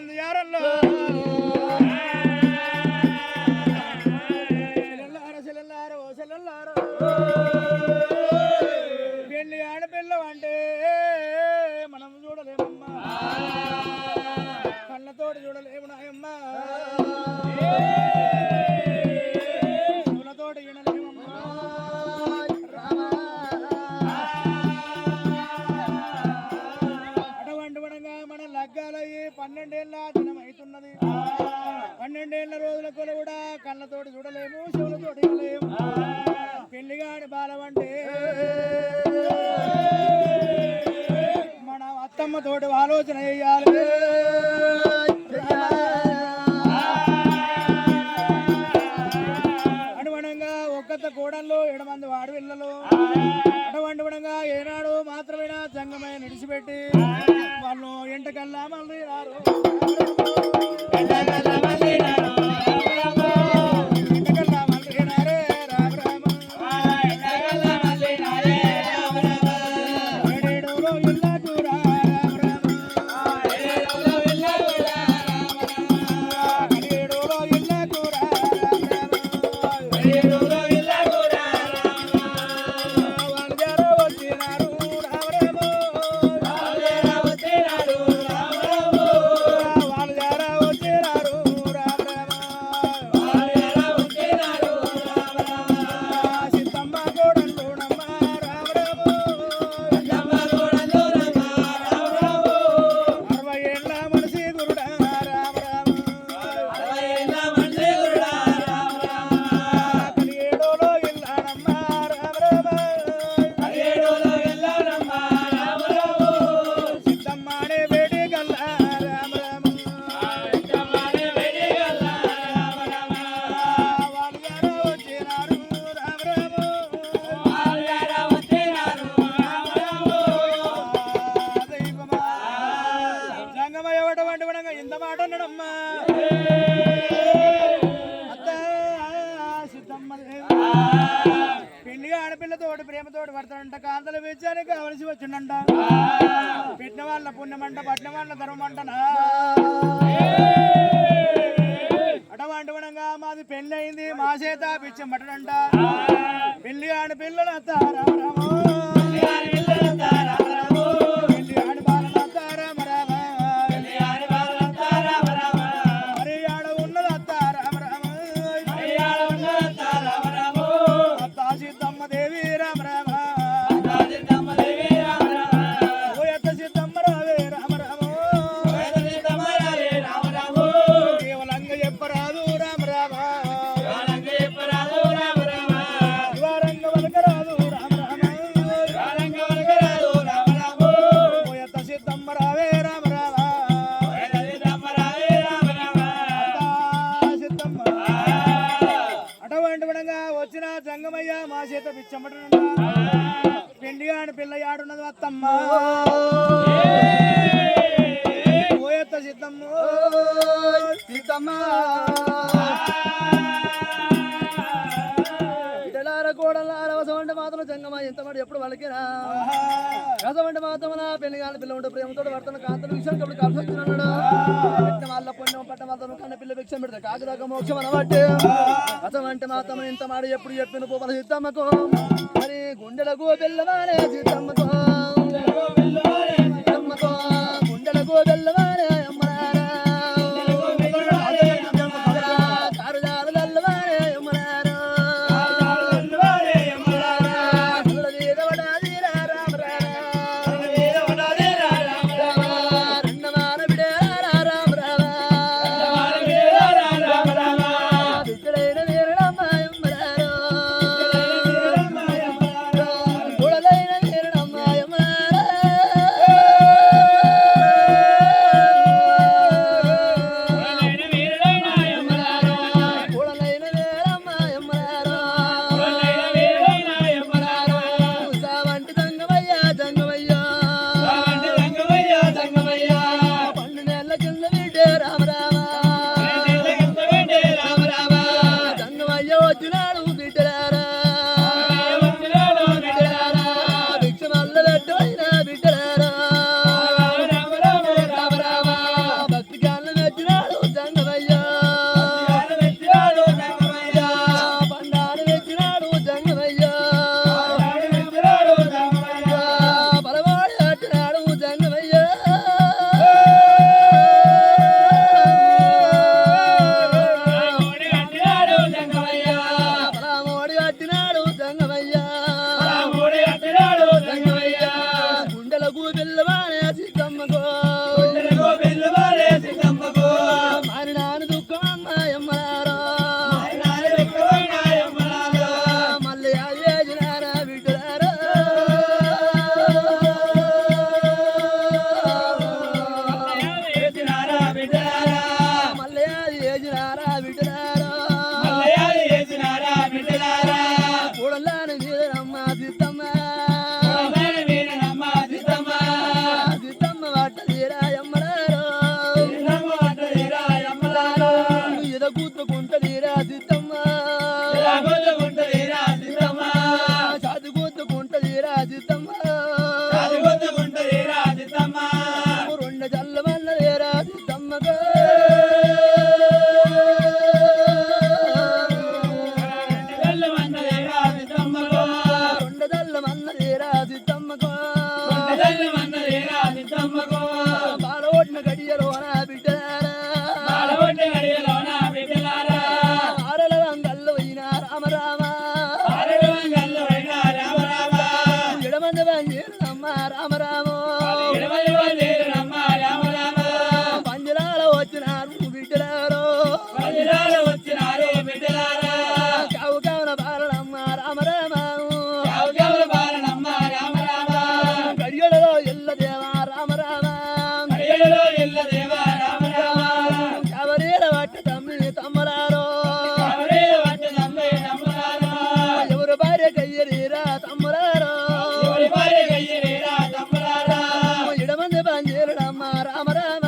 మంది యారల్లో సెల్లెల్లారో సెల్లెల్లారో పెళ్లి ఆడపిల్ల అంటే మనం చూడలేమమ్మా కళ్ళతోటి చూడలేము నాయమ్మా పూలతోటి వినలేమమ్మా అటువంటి పడంగా మన లగ్గాలయ్యి 12 ఏళ్ళ దినం అవుతున్నది 12 ఏళ్ళ రోజుల కూడా కళ్ళతోటి చూడలేము చెవులతోటి వినలేము పెళ్లిగాడి బాలవంటే మన అత్తమ్మతోటి ఆలోచన చేయాలి అటువంటిగా ఒక్కత కోడల్లో 7 మంది ఆడపిల్లలు అటువంటి పడంగా ఏనాడు మాత్రమేనా సంగమే నిడిచిపెట్టి వాళ్ళు ఎంటకల్లా మళ్ళీ రారు ఇంత మాట అన్నాడమ్మా పెళ్లిగా ఆడపిల్లతోటి ప్రేమతోటి పడతాడంట కాంతల విజయానికి కావలసి వచ్చిండంట పెట్టిన వాళ్ళ పుణ్యమంట పట్టిన వాళ్ళ ధర్మంటనా అటువంటి గుణంగా మాది పెళ్లి అయింది మా చేత పిచ్చం పట్టడంట పెళ్లి ఆడపిల్లలు రామరామో వచ్చిన జంగమయ్య మా చేత పిచ్చమ్మట పెండి ఆడి పిల్ల ఆడున్నది అత్తమ్మ పోయత్త సిద్ధమ్మ సీతమ్మ కోడలారవసమంటే మాత్రం జంగమ్మ ఎంతమంది ఎప్పుడు వాళ్ళకిరా రసమంటే మాత్రం నా పెళ్లి కాని పిల్ల ఉంటే ప్రేమతో పడుతున్న కాంతల విషయం కాబట్టి కలిసి వచ్చినాడు పెట్టిన వాళ్ళ పుణ్యం పట్ట మాత్రం కన్న పిల్ల భిక్షం పెడితే కాకుదాకా మోక్షం అనబట్టి రసమంటే మాత్రం ఇంత మాట ఎప్పుడు చెప్పిన పోపల సీతమ్మకు మరి గుండెలకు బెల్లవారే సీతమ్మకు గుండెలకు బెల్లవారే దల్లమన్నదేరా సిద్ధమ్మకో బాలవోటిన గడియలోన బిడ్డలారా ఆరల వంగల్లో అయినా రామ రామ ఎడమంది బంజీరమ్మ రామ రామ పంజరాల వచ్చినారు బిడ్డలారో కావు కావున బాలనమ్మ రామ రామ గడియలలో ఎల్లదేవా రామ రామ కవరీల వట్ట తమ్మి తమ్మరారో ఎవరు భార్య కయ్యరీరా తమ్మురారో ఎడమంది బంజీరమ్మ రామ రామ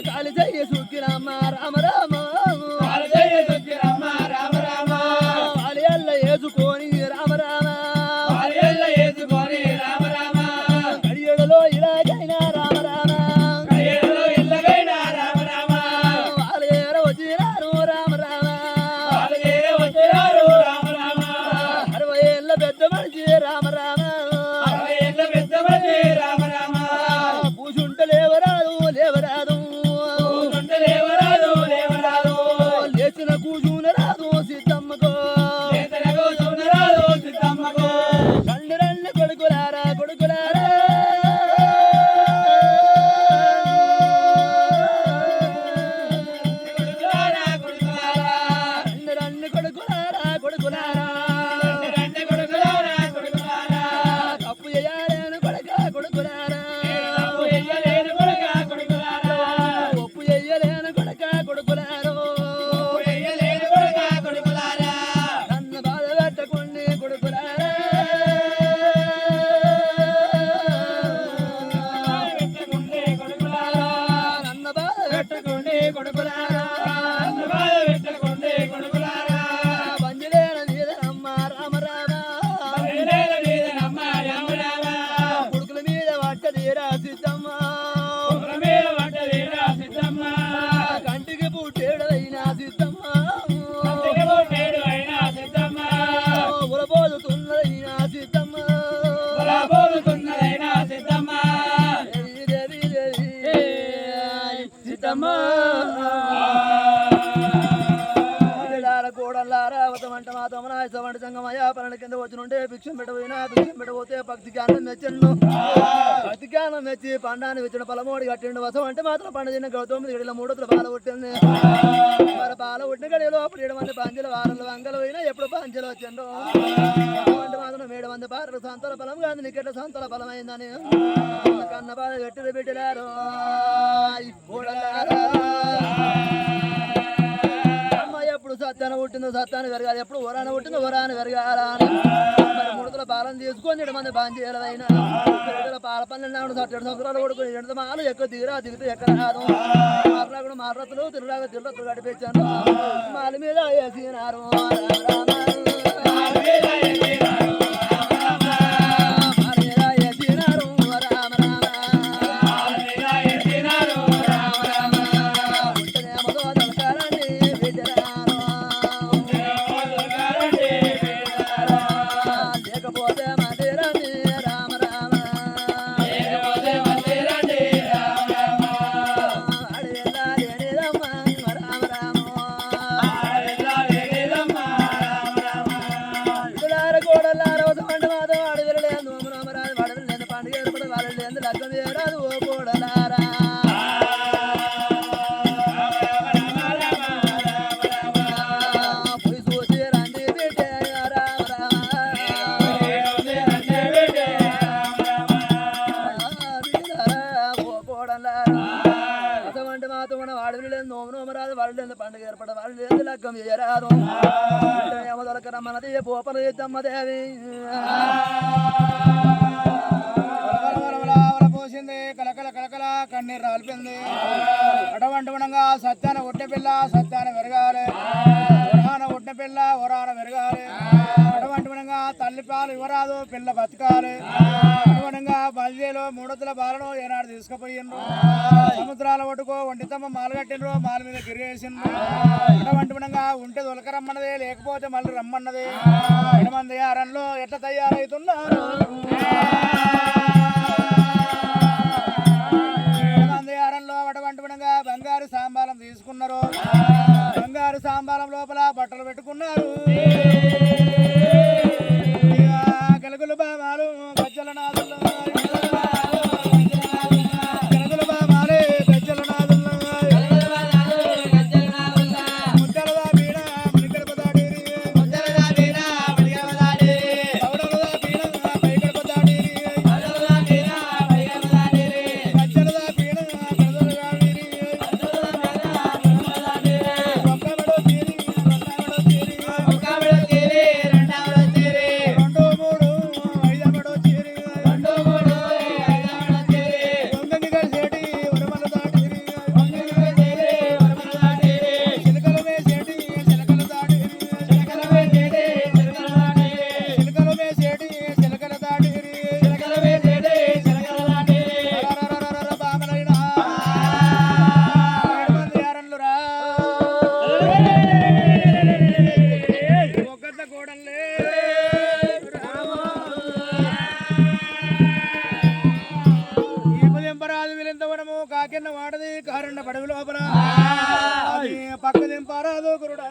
కాలి చెయ్యి సుఖిరమ్మ రామ రామ వాలి అల్ల వేసుకొని రామ రామ గడియడలో ఇలాగైనా రామ రామ వాళ్ళేర వచ్చినారు రామ రామ 60 ఏళ్ళ పెద్ద మనిషి రామ రామ పూసుంట లేవరాదు లేచిన కూజున రాదు సిద్ధమ్మకో రండి కొడుకులారా రండి కొడుకులారా తప్పు చేయాలేను కొడుకులారా ఒప్పు చెయ్యలేను కొడుకులారో నన్ను బాధ పెట్టకుండి కొడుకులారా నన్ను బాధ పెట్టకుండి కొడుకులారా బంజులేన నీదనమ్మ రామ రామ కొడుకుల మీద పట్టదిరా సిద్ధమ్మ కంటికి పుట్టేడైనా సిద్ధమ్మ ఉలబోదుతున్నదైనా సిద్ధమ్మ సిద్ధమ్మ కోడల్లారా అవతమంట మాతమన సవంట సంగమయ పనుల కింద వచ్చినుంటే భిక్షం పెట్టబోతే భక్తి జ్ఞానం మెచ్చను భక్తి జ్ఞానం మెచ్చి పండాన్ని వెచ్చిన పలమోడి కట్టిండు వసవంటే మాత్రం పండు తిన్న 9 గడిలో 3 పాల కొట్టింది మరి పాల కొట్టిన గడిలో 7 మంది పంజల వారలు వంగలు పోయినా ఎప్పుడు పంజలు వచ్చిండు అంటే మాత్రం 7 మంది పారలు సంతల ఫలం కాదు నీకెట్ల సంతల ఫలం అయిందని కన్న బాధ గట్టిలు పెట్టినారు ఎప్పుడు సత్యాన పుట్టిందో సత్యాన్ని పెరగాలి ఎప్పుడు వరాన పుట్టిందో వరాన్ని పెరగాల మరి 3 పాలన తీసుకొని 7 మంది బాంచేయాలైనా పాల 12 సంవత్సరాలు కొడుకుని 2 మాలు ఎక్కువ దిగితే ఎక్కడ రాదు మాట్లాడు మాట్లాడుతూ తిరుగు గడిపించాను మాల మీద వేసినారు పండుగ ఏర్పడ వాళ్ళు లగ్గం చేయరాదు మనది పోపలు దేవి పోసింది కలకల కలకల కన్నీరు రాలిపోయింది అటువంటి గుణంగా సత్యాన ఒట్ట పిల్ల సత్యాన పెరగాలి వరాన ఒట్ట పిల్ల వరాన పెరగాలి అటువంటి అనుగుణంగా తల్లి పాలు ఇవ్వరాదు పిల్ల బతకాలి అనుగుణంగా బల్జీలో మూడొత్తుల బాలను ఏనాడు తీసుకుపోయిండ్రు సముద్రాల ఒడ్డుకో వండితమ్మ మాలు కట్టిండ్రు మాల మీద గిరివేసిండ్రు అటువంటి గుణంగా ఉంటే దొలకరమ్మన్నదే లేకపోతే మళ్ళీ రమ్మన్నదే మంది ఆరంలో ఎట్లా తయారవుతున్నారు అటువంటి గుణంగా బంగారు సాంబాలం తీసుకున్నారు బంగారు సాంబాలం లోపల బట్టలు పెట్టుకున్నారు గలుగులు బామాలు గజ్జల నాదులు గలుగులు బామాలే గజ్జల నాదులు ముద్దలదా పీడ మునిగడపదాడేరి ముద్దలదా పీడ మునిగడపదాడేరి పౌడలదా పీడ పైగడపదాడేరి పౌడలదా పీడ పైగడపదాడేరి గజ్జలదా పీడ గజ్జలగావిరి గజ్జలదా పీడ గజ్జలగావిరి ఒక్కబడో తీరి రెండవడో తీరి రెండో మూడు ఐదవడో తీరి రెండో మూడు ఐదవడో తీరి వంగని కలిసేటి వరమల దాటిరి వంగని కలిసేటి వరమల దాటిరి చిలకల వేసేటి చిలకల దాటిరి చిలకల వేసేటి చిలకల దాటిరి చిలకల వేసేటి చిలకల దాటిరి చిలకల వేసేటి చిలకల దాటిరి రరరరర బామలైనా మంది యారన్లురా ఒక్కత కోడల్లే ఈ దింపరాదు వీళ్ళెంతవడము కాకిన్న వాడది కారుండ పడవి లోపల అది పక్క దింపరాదు గురుడా